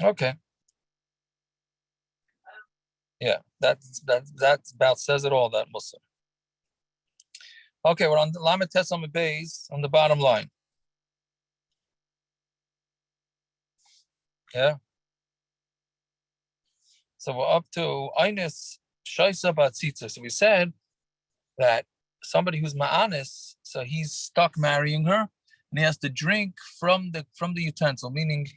Okay. Yeah, that about says it all. That Muslim. Okay, we're on Lamed Tes Amud Beis on the bottom line. Yeah. So we're up to Einis Shaisa Batzitza. So we said that somebody who's ma'anis, so he's stuck marrying her, and he has to drink from the utensil, meaning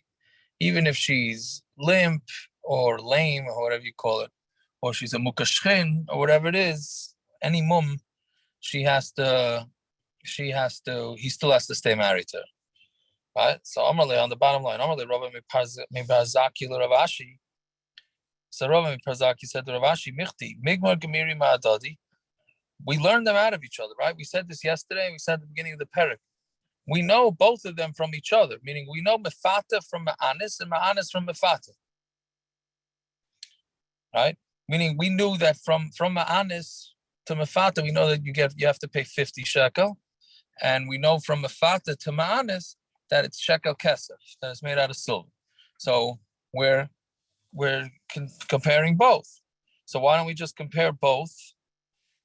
even if she's limp or lame or whatever you call it, or she's a mukashchin or whatever it is, any mum, he still has to stay married to her. Right? So Amarle on the bottom line, Amarle Rava Mipazaki Ravashi. So Rava Mipazaki said to Ravashi, Michti, Migmar Gemiri Ma'adadi. We learn them out of each other, right? We said this yesterday, and we said at the beginning of the parak. We know both of them from each other, meaning we know Mefata from Ma'anis and Ma'anis from Mefata. Right? Meaning we knew that from Ma'anis to Mefata, we know that you have to pay 50 shekel. And we know from Mefata to Ma'anis that it's shekel kesef, that it's made out of silver. So we're comparing both. So why don't we just compare both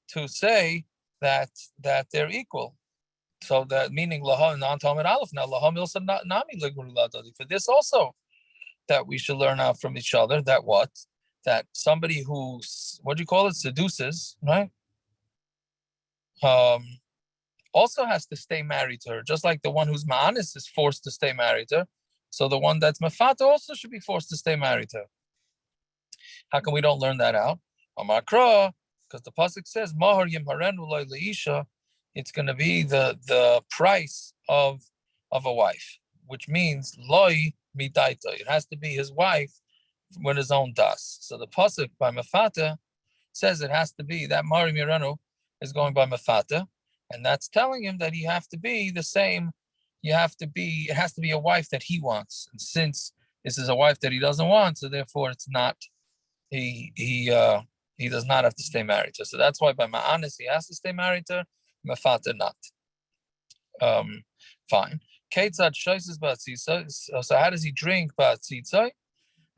to say that they're equal? So that meaning laha non-talmud aleph now laha milsa nami ligmuladadi. For this also that we should learn out from each other that somebody who what do you call it seduces, right? Also has to stay married to her, just like the one who's ma'anis is forced to stay married to her. So the one that's mefata also should be forced to stay married to her. How come we don't learn that out? Amakra, because the pasuk says mahar yimharenu loy leisha. It's going to be the price of a wife, which means loy midaita. It has to be his wife with his own das. So the pasuk by mefata says it has to be that mahar yimharenu is going by mefata. And that's telling him that you have to be the same. It has to be a wife that he wants. And since this is a wife that he doesn't want, so therefore it's not, he does not have to stay married to her. So that's why by ma'anis he has to stay married to her, mefata not. Fine. Ketzad shoises ba'atzitza. So how does he drink ba'atzitza?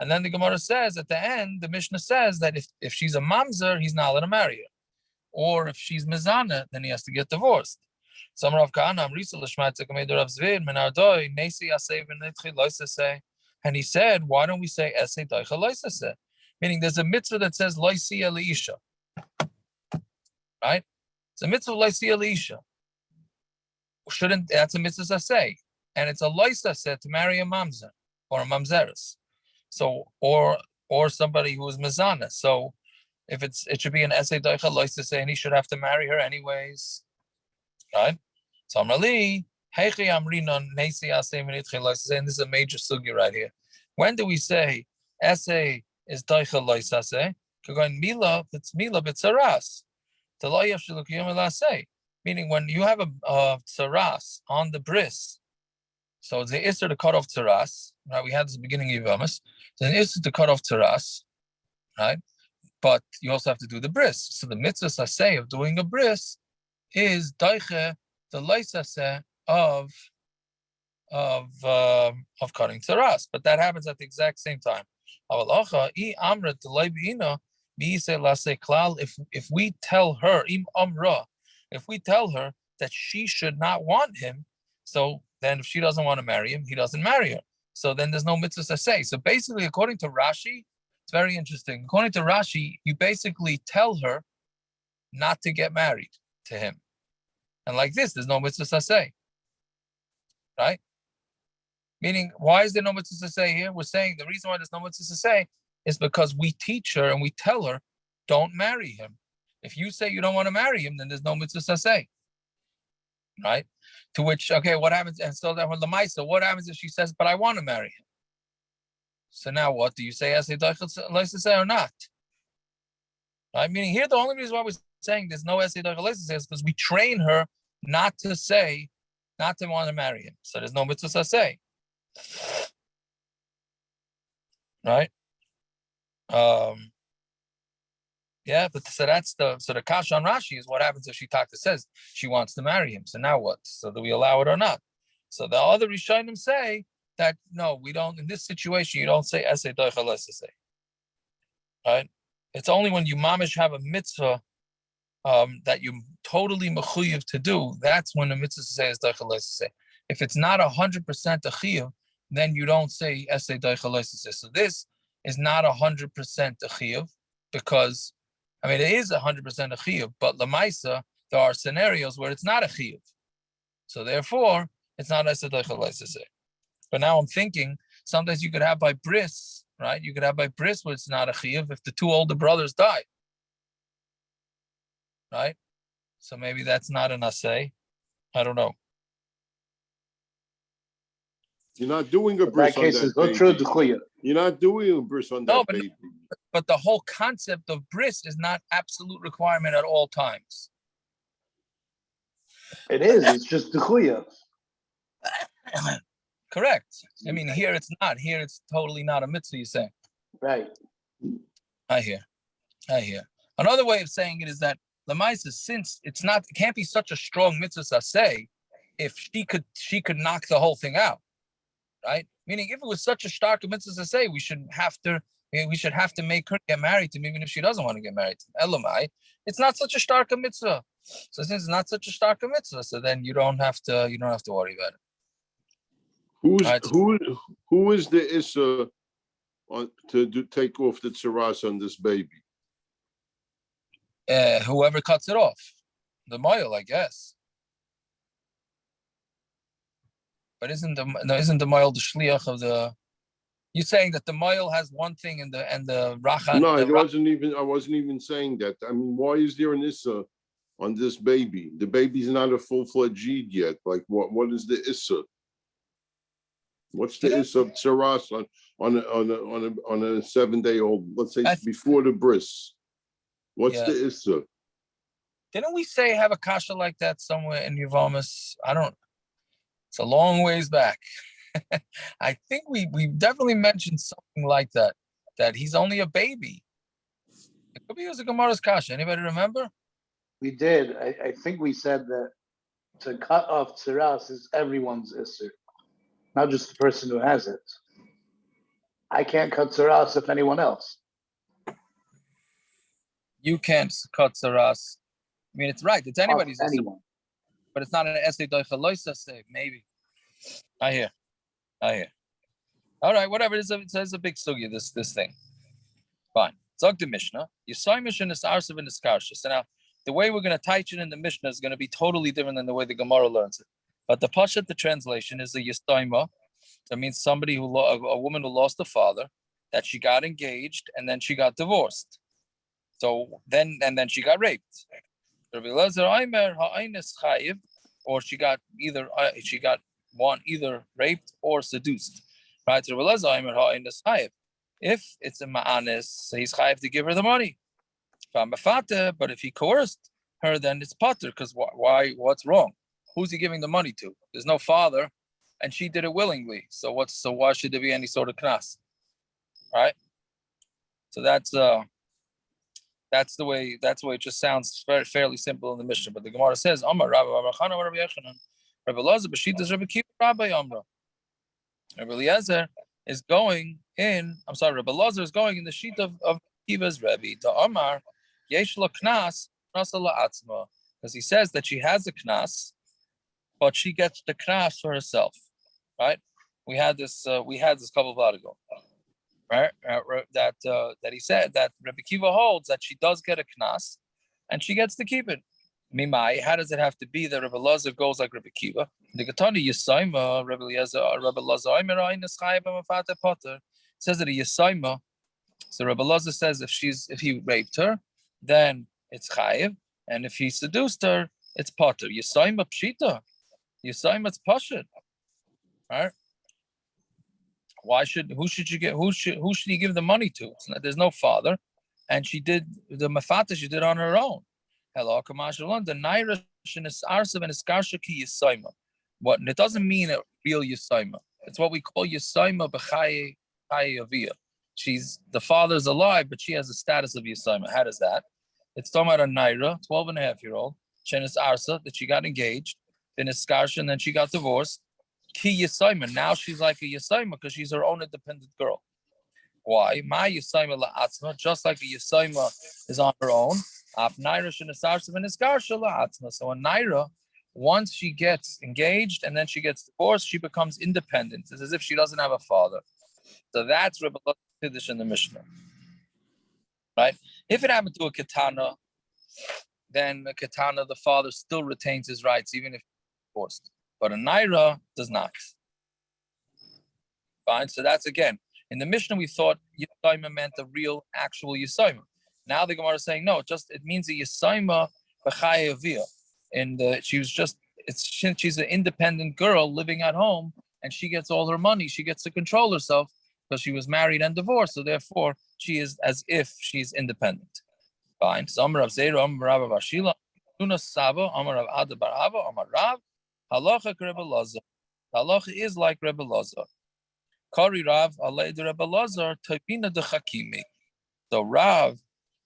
And then the Gemara says at the end, the Mishna says that if she's a mamzer, he's not allowed to marry her. Or if she's mizana, then he has to get divorced. And he said, why don't we say ese daicha loisase? Meaning there's a mitzvah that says loisia leisha. Right? It's a mitzvah loisia leisha. That's a mitzvah say. And it's a loisase to marry a mamzer or a mamzeres. So or somebody who is mizana. So if it should be an essay daicha loisase, and he should have to marry her anyways, right? So Amrali, heichi amrinon nesi asay minitchi loisase, and this is a major sugi right here. When do we say essay is daicha loisase? Going mila, it's mila b'tzaras. The loyav shelukiyum elasay, meaning when you have a tzaras on the bris, so it's the isser to cut off tzaras. Right, we had this at the beginning of Yavamas. Then isser to cut off tzaras, right? But you also have to do the bris. So the mitzvah saseh of doing a bris is daiche the leisaseh of cutting tzaras. But that happens at the exact same time. If we tell her, if we tell her that she should not want him, so then if she doesn't want to marry him, he doesn't marry her. So then there's no mitzvah saseh. So basically, according to Rashi, it's very interesting. According to Rashi, you basically tell her not to get married to him. And like this, there's no mitzvah saseh. Right? Meaning, why is there no mitzvah saseh here? We're saying the reason why there's no mitzvah saseh is because we teach her and we tell her, don't marry him. If you say you don't want to marry him, then there's no mitzvah saseh. Right? To which, okay, what happens? And so that when Lamaisa, what happens if she says, but I want to marry him? So now what? Do you say essay daicha or not? Right? Meaning here, the only reason why we're saying there's no essay daicha is because we train her not to say, not to want to marry him. So there's no mitzvah say. Right? Yeah, but so that's the kasha on Rashi is what happens if she says she wants to marry him. So now what? So do we allow it or not? So the other Rishonim say that no, we don't. In this situation, you don't say essay doicha lesese, right? It's only when you mamish have a mitzvah that you totally mechuyev to do. That's when the mitzvah say is doicha lesese. If it's not 100% a chiyuv, then you don't say essay doicha lesese. So this is not 100% a chiyuv because, I mean, it is 100% a chiyuv, but lamaisa there are scenarios where it's not a chiyuv. So therefore, it's not essay doicha lesese. But now I'm thinking, sometimes you could have by bris, right? You could have by bris where it's not a chiyuv if the two older brothers die, right? So maybe that's not an assay. I don't know. You're not doing a bris on that baby. You're not doing a bris on that baby. But the whole concept of bris is not absolute requirement at all times. It is. It's just duchuya. Correct. I mean, here it's not. Here it's totally not a mitzvah, you're saying. Right. I hear. Another way of saying it is that Lamaisa, since it can't be such a strong mitzvah say, if she could knock the whole thing out, right? Meaning, if it was such a stark mitzvah say, we should have to make her get married to him, even if she doesn't want to get married to him. Elamai, it's not such a stark mitzvah. So since it's not such a stark mitzvah, so then you don't have to worry about it. Who is the issa to take off the tsaras on this baby? Whoever cuts it off, the moil, I guess. But isn't the moil the shliach of the? You're saying that the moil has one thing and the racha. No, I wasn't even saying that. I mean, why is there an issa on this baby? The baby's not a full-fledged Yid yet. Like, what is the issa? What's the issa of tsaras on a 7-day-old? Let's say before the bris. What's the issa? Didn't we say have a kasha like that somewhere in Yavamas? It's a long ways back. I think we definitely mentioned something like that he's only a baby. It could be it was a Gemara's kasha. Anybody remember? We did. I think we said that to cut off tsaras is everyone's issur, not just the person who has it. I can't cut tsaras if anyone else. You can't cut tsaras. I mean, it's right. It's anybody's anyone. But it's not an essay doicha loisa say. Maybe. I hear. All right, whatever. It's a big sugya, this thing. Fine. Zog the Mishna. Yisoimish and Nisarsav and Niskarsha. So now, the way we're going to teach it in the Mishnah is going to be totally different than the way the Gemara learns it. But the pashat, the translation, is a yistoima. That means somebody a woman who lost a father, that she got engaged and then she got divorced. So then she got raped. Or she got either raped or seduced. Right? If it's a ma'anis, he's chayiv to give her the money. But if he coerced her, then it's pattur. Because why? What's wrong? Who's he giving the money to? There's no father, and she did it willingly. So why should there be any sort of knas? Right? So that's the way it just sounds fairly simple in the Mishnah. But the Gemara says, Amar Rava and Abaya, Rabbi Elazar b'shitas Rabbi Kiva Rabbi Amra. Rabbi Eliezer is going in. Rabbi Elazar is going in the sheet of Kiva's Rebbe to Amar Yesh lo Knas la'atzma, because he says that she has a Knas, but she gets the Knas for herself. Right? We had this couple of hours ago. Right? That he said that Rabbi Kiva holds that she does get a Knas, and she gets to keep it. Mimai, how does it have to be that Rabbi Elazar goes like Rabbi Kiva? The Gatani Yisaima, Rabbi Elazar, says that a Yisaima. So Rabbi Elazar says if he raped her, then it's chayiv, and if he seduced her, it's pattur. Yisaima pshita, Yisaima it's pashut. Right? Who should he give the money to? There's no father, and she did the mafata she did on her own. Hello, Kamashalon. The naira is arsav and iskarsha ki yisaima. What? And it doesn't mean a real yisaima. It's what we call yisaima b'chaye avia. The father's alive, but she has the status of yisaima. How does that? It's talking about a naira, 12-and-a-half-year-old. Shenis arsa that she got engaged, then iskarsha, and then she got divorced. Ki Yisaima. Now she's like a Yisaima because she's her own independent girl. Why? My Yisaima la'atzma, just like a Yisaima is on her own. So a Naira, once she gets engaged and then she gets divorced, she becomes independent. It's as if she doesn't have a father. So that's Rebbe Kiddush in the Mishnah. Right? If it happened to a Ketana, then a Ketana, the father still retains his rights, even if he's divorced. But a Naira does not. Fine. So that's again. In the Mishnah, we thought Yisaima meant a real, actual Yisaima. Now the Gemara is saying, no, it means a Yisaima b'chayavia. And she's an independent girl living at home, and she gets all her money. She gets to control herself because she was married and divorced. So therefore, she is as if she's independent. Fine. So Amar Rav Zera, Amar Rav Bashila, Tuna Saba, Amar Rav Adabarava, Amar Rav, Halacha Rebbe Lazar. Halacha is like Rebbe Lazar. Kari Rav Alei de Rebbe Lazar Tabina de Chakimi. So Rav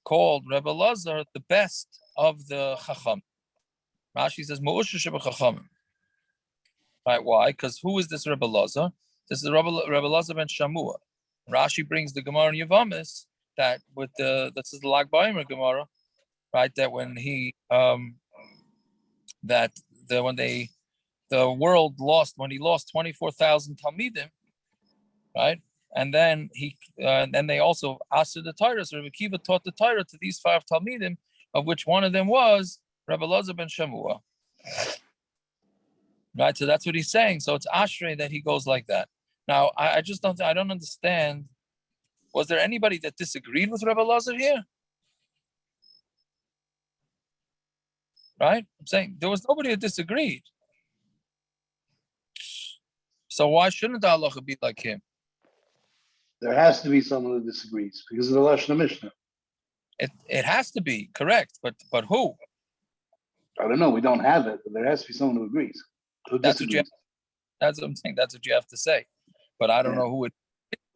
called Rebbe Lazar the best of the Chacham. Rashi says Ma'usha Sheba Chacham. Right? Why? Because who is this Rebbe Lazar? This is Rebbe Lazar ben Shamua. Rashi brings the Gemara in Yavamis that this is the Lag Baimer Gemara, right? That when the world lost, when he lost 24,000 Talmidim, right? And then they also asked the Torah. So Rebbe Kiva taught the Torah to these 5 Talmidim, of which one of them was Rebbe Lazar ben Shamua. Right, so that's what he's saying. So it's Ashrei that he goes like that. Now, I don't understand. Was there anybody that disagreed with Rebbe Lazar here? Right? I'm saying there was nobody that disagreed. So why shouldn't the halacha be like him? There has to be someone who disagrees because of the Lashon Mishnah. It has to be, correct. But who? I don't know. We don't have it, but there has to be someone who agrees. That's what I'm saying. That's what you have to say. But I don't know who would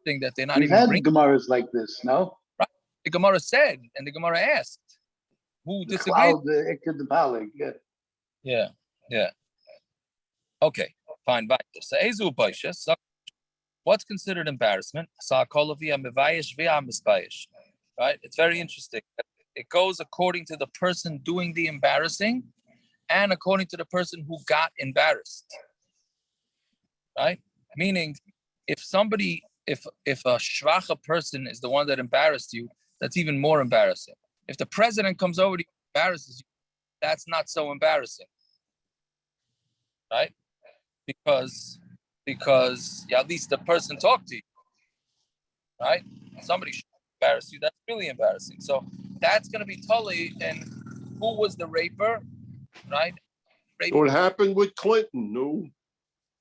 think that they're not We've even had bringing. Gemaras like this, no? Right. The Gemara said, and the Gemara asked, who disagreed? Yeah. Okay, fine. So Ezu Baisha. So what's considered embarrassment? Right? It's very interesting. It goes according to the person doing the embarrassing and according to the person who got embarrassed. Right? Meaning, if a shvacha person is the one that embarrassed you, that's even more embarrassing. If the president comes over to you and embarrasses you, that's not so embarrassing. Right? Because at least the person talked to you. Right? Somebody should embarrass you. That's really embarrassing. So that's going to be totally. And who was the raper? Right? So it happened with Clinton, no?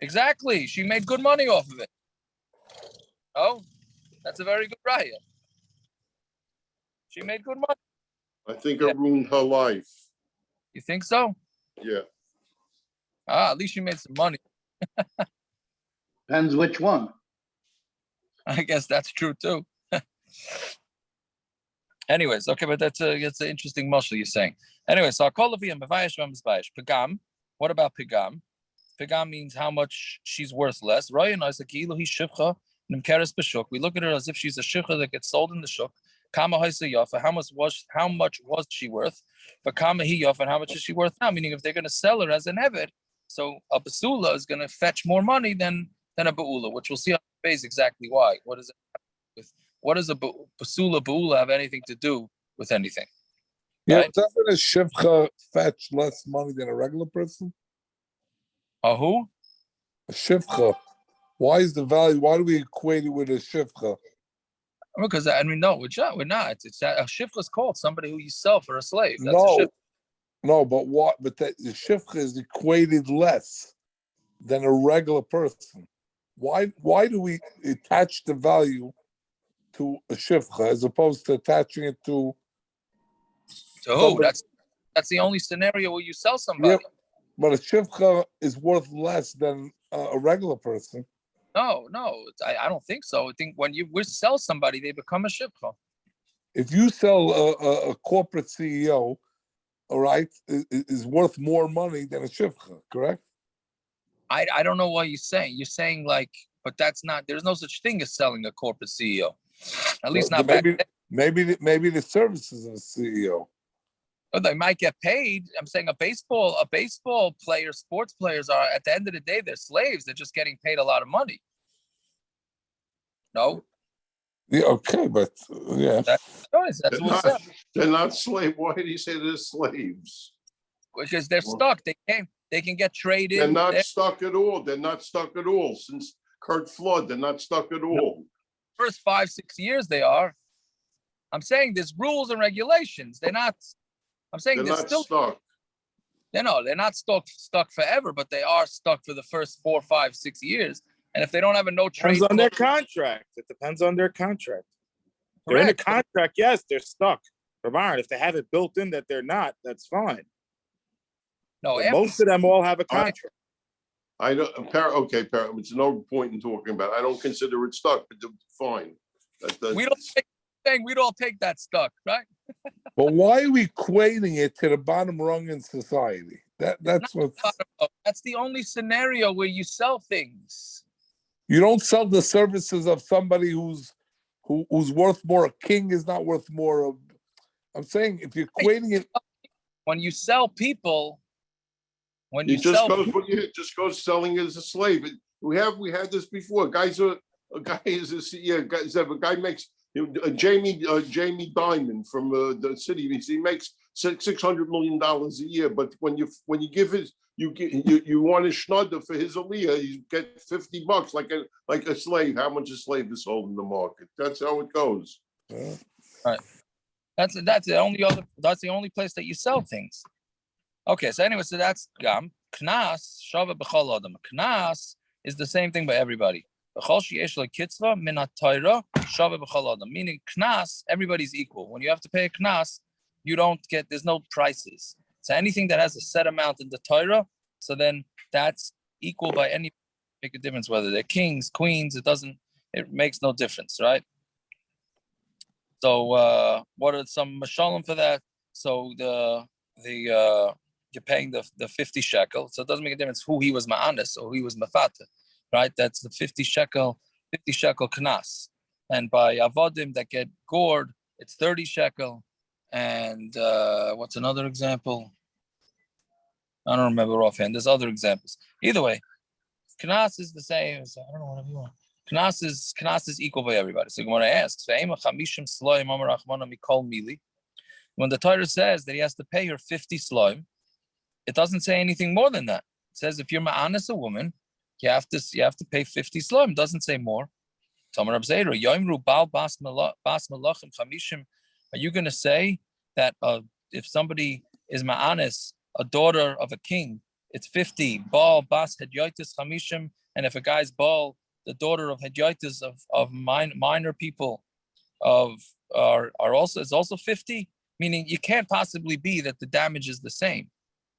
Exactly. She made good money off of it. Oh, that's a very good raya. She made good money. I think it ruined her life. You think so? Yeah. At least she made some money. Depends which one. I guess that's true too. Anyways, okay, but that's an interesting muscle you're saying. Anyway, so Akolavi and Bevayish Ramsbayish. Pagam. What about Pagam? Pagam means how much she's worth less. We look at her as if she's a shivcha that gets sold in the shuk. Kama yafa. How much was she worth? But kama hi yafa, and how much is she worth now? Meaning, if they're going to sell her as an eved, so a basula is going to fetch more money than a baula, which we'll see on the base exactly why. What does a basula baula have anything to do with anything? Yeah, right? Doesn't a shivcha fetch less money than a regular person? A who? A shivcha. Why is the value? Why do we equate it with a shivcha? Because no, we're not. It's a shivcha is called somebody who you sell for a slave. That's No, a shivcha. No, but what? But the shivcha is equated less than a regular person. Why do we attach the value to a shivcha as opposed to attaching it to? To who? That's the only scenario where you sell somebody. Yeah, but a shivcha is worth less than a regular person. No, I don't think so. I think when you sell somebody, they become a shivcha. If you sell a corporate CEO, all right, is worth more money than a shivcha, correct? I don't know what you're saying. You're saying like, but that's not. There's no such thing as selling a corporate CEO. At least not back then. Maybe the services of the CEO. Or they might get paid. I'm saying a baseball player, sports players are at the end of the day they're slaves. They're just getting paid a lot of money. No. Yeah, okay, but yeah. That's what we said. They're not slaves. Why did he say they're slaves? Because they're stuck. They can get traded. They're not stuck at all. They're not stuck at all. Since Kurt Flood, they're not stuck at all. First 5-6 years they are. I'm saying there's rules and regulations. They're not. I'm saying They're not still stuck. they're not stuck forever, but they are stuck for the first 4, 5, 6 years. And if they don't have a no trade, depends on their contract. It depends on their contract. They're in a contract, yes, they're stuck. But if they have it built in that they're not, that's fine. No, most of them all have a contract. I don't. Okay, it's no point in talking about it. I don't consider it stuck, but fine. We don't take that stuck, right? But why are we equating it to the bottom rung in society? That's the only scenario where you sell things. You don't sell the services of somebody who's worth more. A king is not worth more. I'm saying if you're equating it, when you sell people, just go selling as a slave. We had this before. A guy makes Jamie Dimon from the city. He makes $600 million a year, but when you give you want a schnudder for his aliyah, you get $50 like a slave. How much a slave is sold in the market? That's how it goes. Right. That's the only place that you sell things. Okay, so anyway, so that's Gam. Knas, Shava B'chol Adam. Knas is the same thing by everybody. B'chol sheyesh lekitzva min haTorah Shava B'chol Adam. Meaning Knas, everybody's equal. When you have to pay a Knas, there's no prices. So anything that has a set amount in the Torah, so then that's equal by any, make a difference whether they're kings, queens, it makes no difference, right? So what are some mashalim for that? So you're paying the 50 shekel, so it doesn't make a difference who he was ma'anis or who he was mafata, right? That's the 50 shekel knas. And by avodim that get gored, it's 30 shekel. And what's another example? I don't remember offhand. There's other examples. Either way, Knas is the same. I don't know whatever you want. Knas is equal by everybody. So Gemara asks, when the Torah says that he has to pay her 50 sloim, it doesn't say anything more than that. It says if you're ma'anis a woman, you have to pay 50 sloim. It doesn't say more. Are you going to say that if somebody is ma'anis, a daughter of a king, it's 50, Baal, Bas, Hedyotis, Chamishim, and if a guy's Baal, the daughter of Hedyotis of minor people are also 50, meaning you can't possibly be that the damage is the same,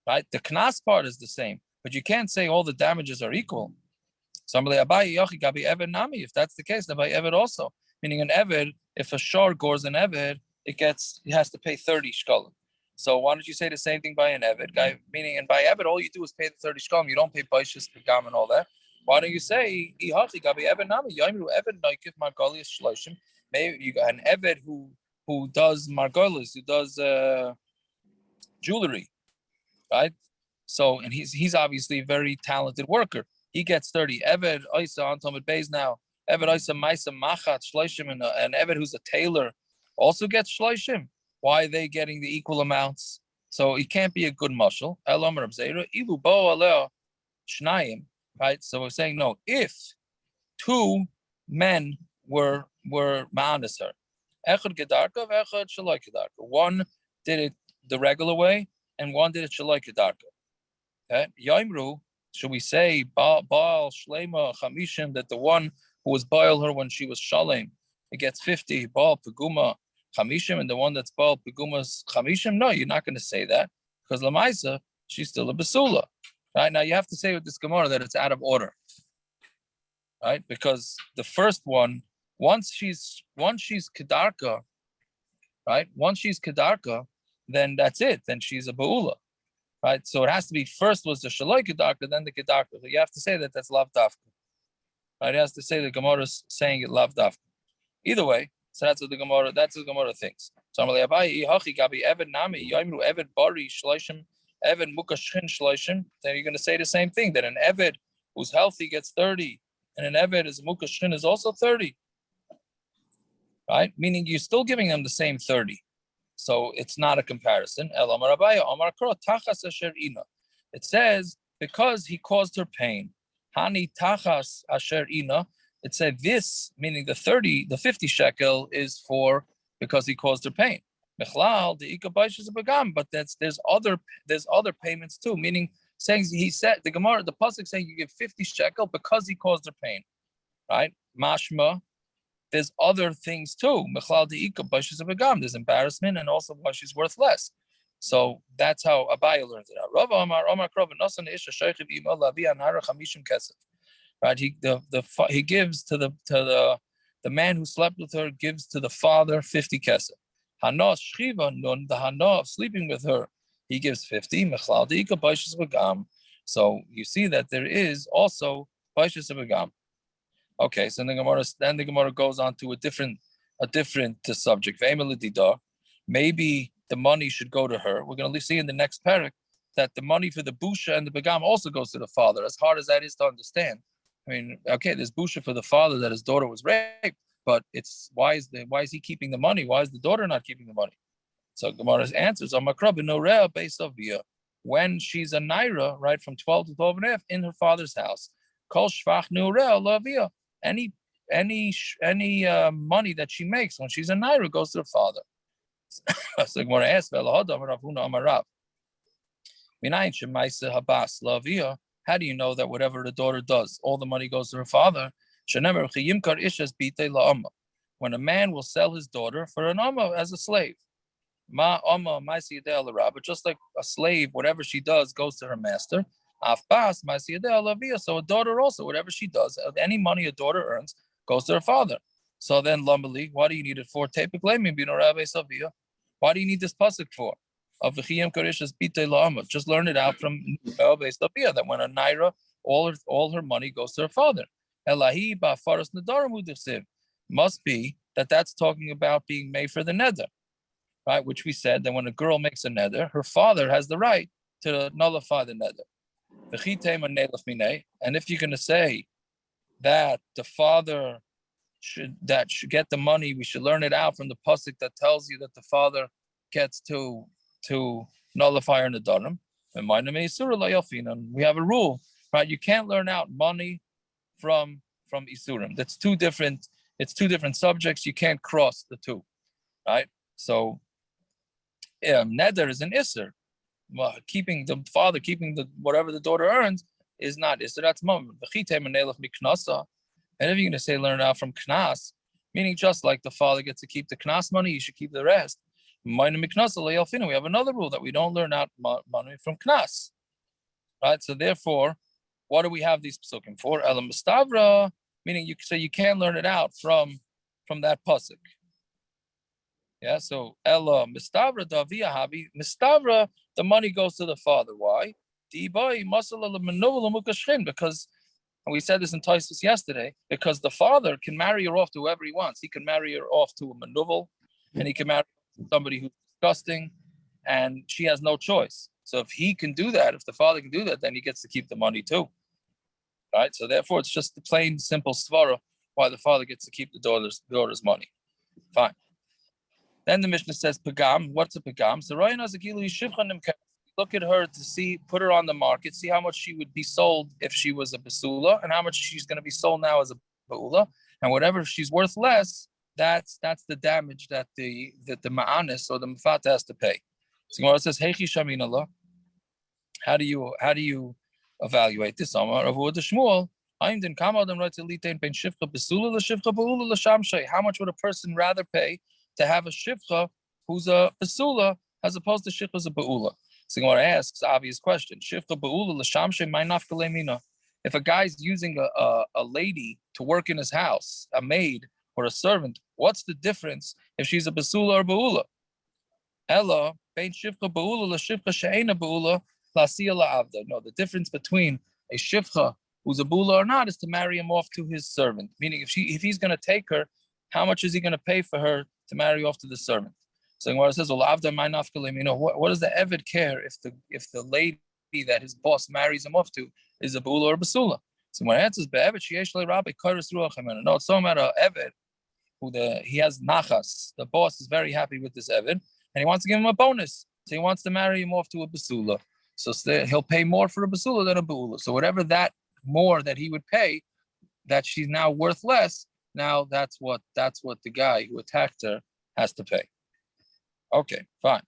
right? The Knas part is the same, but you can't say all the damages are equal. Somebody Abaya Yochi Gabi Eved Nami, if that's the case, Abaya Eved also, meaning an Eved, if a shor gores an Eved, he has to pay 30 shkalim. So why don't you say the same thing by an Eved guy? Meaning, and by Eved, all you do is pay the 30 shkalim. You don't pay Baishas, Pegam, and all that. Why don't you say Ihachi Gabi Eved Nami? Yomru Eved Noikif Margolius Shloshim. Maybe you got an Eved who does margolis, who does jewelry, right? So, and he's obviously a very talented worker. He gets 30. Eved Oisa on Talmud Beis now. Eved Oisa Maisa Machat Shloshim, and Eved who's a tailor also gets Shloshim. Why are they getting the equal amounts? So it can't be a good mashal. Elomar Abzeira Ilu Bo Aleo Shnayim. Right. So we're saying no. If two men were ma'anis her, echad gedarka, echad shaloi gedarka. One did it the regular way, and one did it shaloi gedarka. Okay. Yaimru, should we say Baal Shlema Chamishim, that the one who was Baal her when she was Shalem, it gets 50, Baal Peguma Chamishim, and the one that's Baal Peguma's Chamishim? No, you're not going to say that, because Lamaisa, she's still a Basula. Right. Now you have to say with this Gemara that it's out of order. Right? Because the first one, once she's Kedarka, right? Once she's Kedarka, then that's it. Then she's a Ba'ula. right? So it has to be first was the shaloi kedakta, then the kedakta. So you have to say that that's lav dafka. Right? It has to say the Gemara is saying it lav dafka. Either way, so that's what the Gemara thinks. So I'm like, gabi Evid nami yoimru Evid bari shloishim Evid mukashchin shloishim. Then you're going to say the same thing, that an Evid who's healthy gets 30, and an Evid is mukashchin is also 30. Right? Meaning you're still giving them the same 30. So it's not a comparison. It says, because he caused her pain. Hani tachas asher ina. It said this, meaning the 50 shekel is for because he caused her pain. But there's other payments too, meaning saying he said the Gemara, the pasuk saying you give 50 shekel because he caused her pain. Right? Mashma. There's other things too. There's embarrassment and also why she's worth less. So that's how Abaya learns it out. Right? He gives to the man who slept with her, gives to the father 50 kesef. Hanos shchiva nun, the hana of sleeping with her, he gives 50. So you see that there is also baishas begam. Okay, so then the Gemara goes on to a different subject. Maybe the money should go to her. We're going to see in the next parak that the money for the busha and the begam also goes to the father. As hard as that is to understand, I mean, okay, there's busha for the father that his daughter was raped, but it's why is he keeping the money? Why is the daughter not keeping the money? So Gemara's answers are makrab norea based of via when she's a naira, right, from 12 to 12 and a half in her father's house. Kol shvach norea lavia. Any money that she makes when she's a naira goes to her father. So Gemara asks, how do you know that whatever the daughter does, all the money goes to her father? When a man will sell his daughter for an amma as a slave. But just like a slave, whatever she does goes to her master. So a daughter also, whatever she does, any money a daughter earns goes to her father. So then, Lumbali, why do you need it for? Why do you need this pasuk for? Just learn it out from that when a naira, all her money goes to her father. Must be that's talking about being made for the nether, right? Which we said that when a girl makes a nether, her father has the right to nullify the nether. And if you're going to say that the father should get the money, we should learn it out from the pasuk that tells you that the father gets to nullify her nedarim. And we have a rule, right? You can't learn out money from isurim. That's two different. It's two different subjects. You can't cross the two, right? So, neder is an isser. Keeping whatever the daughter earns is not isser. That's moment. And if you're going to say learn out from Knas, meaning just like the father gets to keep the Knas money, you should keep the rest. We have another rule that we don't learn out money from Knas, right? So therefore, what do we have these psukim for? Elam mistavra, meaning you can't learn it out from that pasuk. Yeah, so Ella mistavra davia habi mistavra, the money goes to the father. Why? Because, and we said this in Taisus yesterday, because the father can marry her off to whoever he wants. He can marry her off to a manuvel, and he can marry somebody who's disgusting, and she has no choice. So if he can do that, if the father can do that, then he gets to keep the money too. Right? So therefore, it's just the plain, simple svara why the father gets to keep the daughter's money. Fine. Then the Mishnah says, Pagam. What's a Pagam? So look at her to see, put her on the market, see how much she would be sold if she was a basula, and how much she's going to be sold now as a baula. And whatever she's worth less, that's the damage that the ma'anis or the mafata has to pay. So Gemara says, Heichi shamin Allah. How do you evaluate this? How much would a person rather pay to have a shifcha who's a basula as opposed to shifcha who's a baula? So Gemara asks obvious question: shifcha baula l'shamshe my nafkale mina. If a guy's using a lady to work in his house, a maid or a servant, what's the difference if she's a basula or baula? Ella bein shifcha baula l'shifcha she'ena baula Lasiya la'avda. No, the difference between a shivcha who's a bula or not is to marry him off to his servant. Meaning, if he's going to take her, how much is he going to pay for her to marry off to the servant? So Gemara says, "Well, avda my nafkalim." You know, what does the eved care if the lady that his boss marries him off to is a bula or a basula? So when answers be'eved sheyesh le'rabbi koras ruach himenu. No, it's talking about a eved who he has nachas. The boss is very happy with this eved, and he wants to give him a bonus. So he wants to marry him off to a basula. So he'll pay more for a basula than a bula. So whatever that more that he would pay, that she's now worth less. Now that's what the guy who attacked her has to pay. Okay, fine.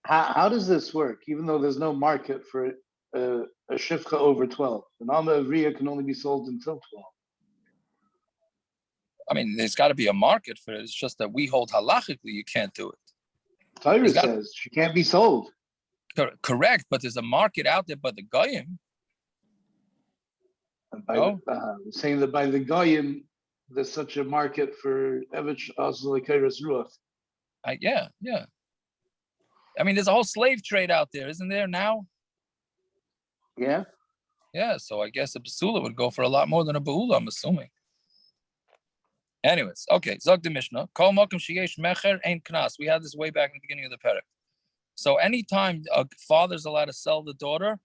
How does this work? Even though there's no market for a shivcha over 12, an alma avriya can only be sold until 12. I mean, there's got to be a market for it. It's just that we hold halachically you can't do it. Torah says she can't be sold. Correct, but there's a market out there by the goyim. Saying that by the goyim, there's such a market for evich azulikeres ruach. Yeah. I mean, there's a whole slave trade out there, isn't there now? Yeah. Yeah, so I guess a basula would go for a lot more than a baula, I'm assuming. Anyways, okay, Zog the Mishnah. Kol mokum sheyesh mecher ein knas. We had this way back in the beginning of the parak. So anytime a father's allowed to sell the daughter,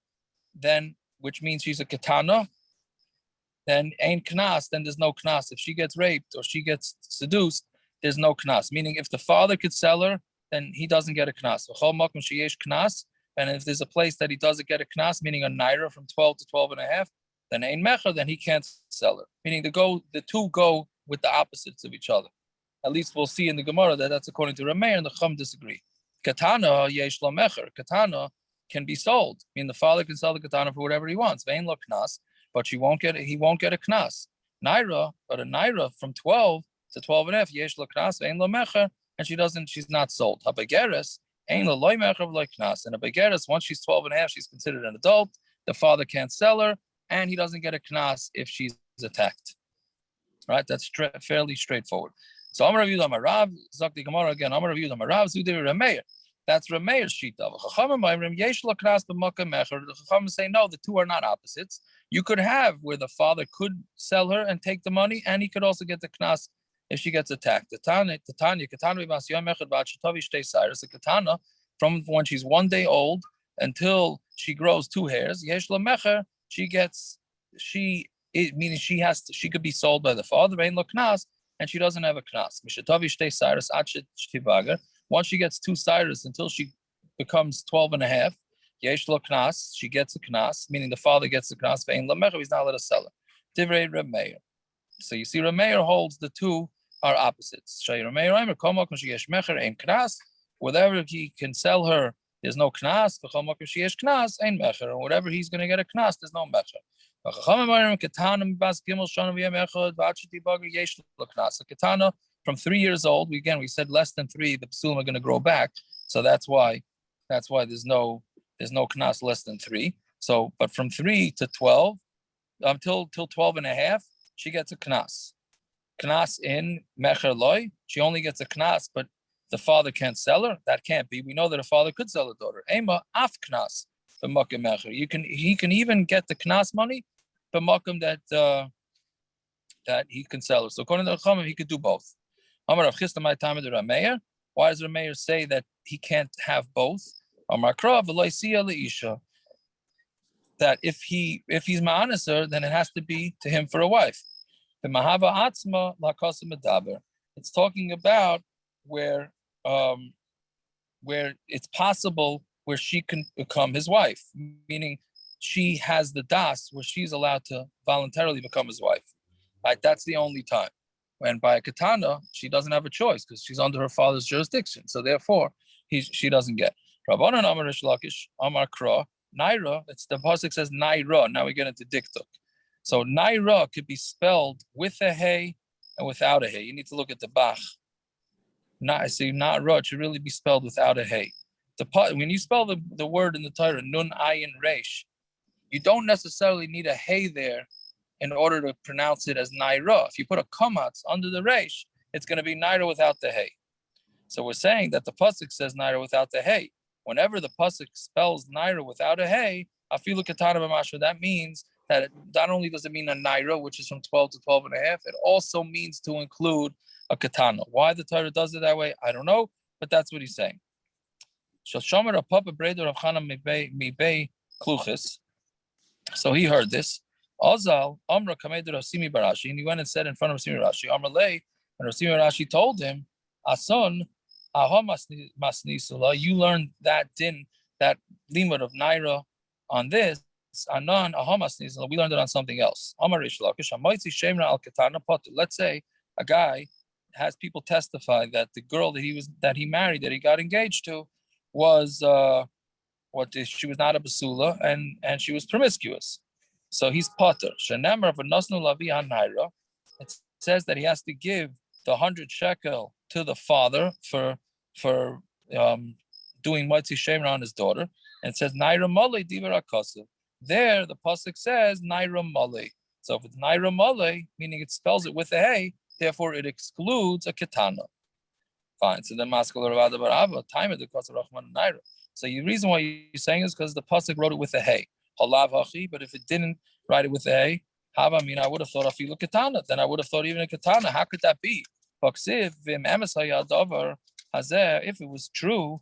then, which means she's a katana, then ein knas, then there's no knas. If she gets raped or she gets seduced, there's no knas. Meaning if the father could sell her, then he doesn't get a knas. V'chol mokum sheyesh knas. And if there's a place that he doesn't get a knas, meaning a naira from 12 to 12 and a half, then ein mecher, then he can't sell her. Meaning the two go with the opposites of each other. At least we'll see in the Gemara that that's according to Rameir, and the Chum disagree. Katana yesh lo mecher. Katana can be sold. I mean, the father can sell the katana for whatever he wants. Vein lo knas, but he won't get a knas. Naira, but a naira from 12 to 12 and a half, yesh lo knas, vein lo mecher, and she's not sold. Habegeres, ein lo loy mecher v'loy knas. And a begeres, once she's 12 and a half, she's considered an adult. The father can't sell her, and he doesn't get a knas if she's attacked. Right? That's fairly straightforward. So I'm going to review the Rav, Zak the Gemara again. I'm going to review the Rav, Zudir Rameir. That's Rameir's shita. The Chachamim say no, the two are not opposites. You could have where the father could sell her and take the money, and he could also get the knas if she gets attacked. The katana from when she's 1 day old until she grows 2 hairs. Meaning she could be sold by the father, and she doesn't have a knas. Once she gets 2 cyrus until she becomes 12 and a half, she gets a knas, meaning the father gets a knas, he's not allowed to sell it. So you see, Rameir holds the two are opposites. Whatever he can sell her, there's no knas. And whatever he's going to get a knas, there's no mecher. The katana from 3 years old. We said less than 3. The pasulim are going to grow back, so that's why there's no knas less than 3. So, but from 3 to 12, till 12 and a half, she gets a knas. Knas in mecher loy. She only gets a knas, but the father can't sell her. That can't be. We know that a father could sell a daughter. Ema af knas. He can even get the knas money, b'makom that he can sell her. So according to the Chachamim, he could do both. Why does Rameir say that he can't have both? That if he's ma'anaser, then it has to be to him for a wife. It's talking about where it's possible where she can become his wife, meaning she has the das where she's allowed to voluntarily become his wife. Right? That's the only time. And by a katana, she doesn't have a choice because she's under her father's jurisdiction. So therefore, she doesn't get. Rabbanan Amar Rish Lakish Amar Kra Naira. It's the pasuk says Naira. Now we get into diktuk. So Naira could be spelled with a hey and without a hey. You need to look at the bach. Not ra. It should really be spelled without a hey. When you spell the word in the Torah nun ayin resh, you don't necessarily need a hey there in order to pronounce it as naira. If you put a kamatz under the resh, it's going to be naira without the hey. So we're saying that the pasuk says naira without the hey. whenever the pasuk spells naira without a hey, afilu katana b'mashma, that means that not only does it mean a naira, which is from 12 to 12 and a half, it also means to include a katana. Why the Torah does it that way, I don't know, but that's what he's saying. So he heard this. Azal Amra Kamedu Rasimi Barashi, and he went and said in front of Rasimi Rashi, Amrle, and Rasimi Rashi told him, Ason, Aha Masnisula, you learned that din, that limit of naira on this. Anan Aha Masnisula, we learned it on something else. Amarish Lakish, Amaitzi Shemra Al Katana Pattur. Let's say a guy has people testify that the girl that he married, that he got engaged to, was she was not a basula and she was promiscuous. So he's pattur. Shenemar v'nosnu lavi naira. It says that he has to give the 100 shekel to the father for doing motzi shemra on his daughter. And it says naira male divar akasav. There the pasuk says naira male. So if it's naira male, meaning it spells it with a hey, therefore it excludes a katana. Fine. So then maskal Rava and Abaya time of the kasar rachman naira. So the reason why you're saying is because the pasuk wrote it with a hey. Halav hachi, but if it didn't write it with a hey, hava, I mean, I would have thought afilu katana. Then I would have thought even a katana. How could that be? If it was true,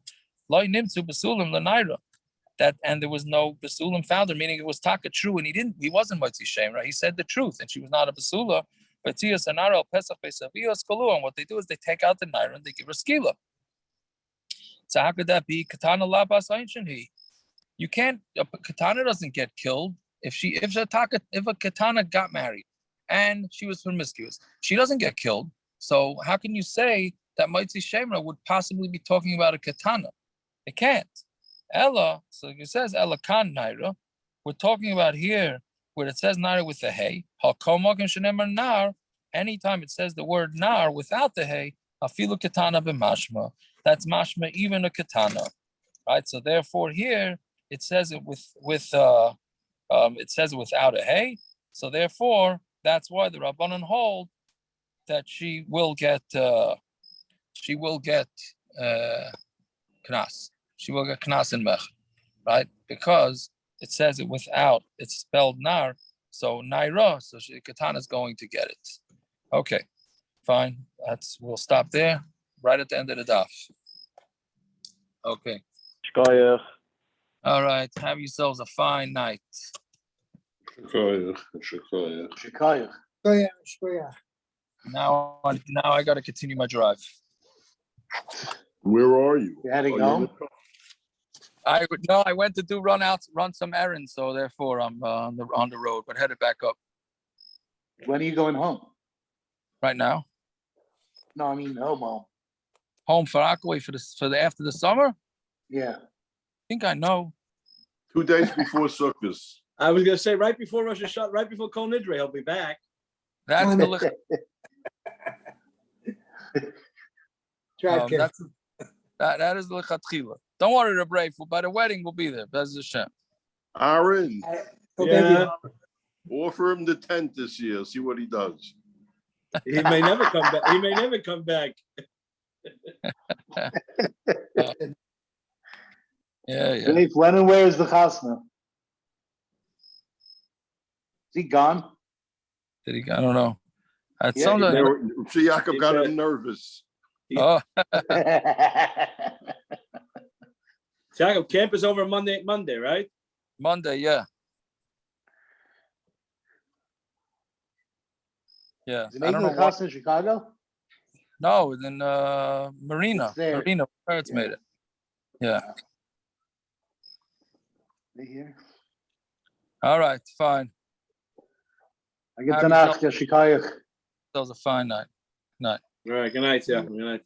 that and there was no basulim founder, meaning it was taka true, and he wasn't motzi shem, right? He said the truth, and she was not a basula. But and what they do is they take out the naira and they give her skila. So how could that be? Katana labas he. You can't. A katana doesn't get killed if a katana got married and she was promiscuous. She doesn't get killed. So how can you say that Maitzi Shemra would possibly be talking about a katana? It can't. Ella. So it says Ella kan naira. We're talking about here where it says naira with the hey. Hakomak and shenemar nar. Anytime it says the word nar without the hey, afilu katana b'mashma. That's mashma, even a katana, right? So therefore, here it says it it says it without a hey. So therefore, that's why the Rabbanan hold that she will get Knas. She will get Knas in Mech, right? Because it says it without. It's spelled nar, so naira. So katana is going to get it. Okay, fine. We'll stop there. Right at the end of the daf. Okay. Shkoyach. All right. Have yourselves a fine night. Shkoyach. Now I got to continue my drive. Where are you? You heading home? I went to run some errands, so therefore I'm on the road, but headed back up. When are you going home? Right now. No, I mean home. Home for Akaway for the after the summer? Yeah. I think I know. 2 days before Sukkot. I was gonna say right before Rosh Hashanah, right before Kol Nidre, he'll be back. That's the that is the lichatchila. Don't worry, the brave. By the wedding, we'll be there. Bez Hashem. Aaron, Yeah. offer him the tent this year. See what he does. He may never come back. He may never come back. Yeah. Dave, when and where is the chasna? Is he gone? Did he? I don't know. At Yeah, some See, Yaakov got him nervous. oh, Jacob, camp is over Monday, right? Monday, yeah. Yeah. Is he I don't making know the what. chasna in Chicago? No, in Marina. It's there. Marina, where it's made it. Yeah. They here? All right, fine. I get Have to ask Shikayach. That was a fine night. All right. Good night, yeah. Good night.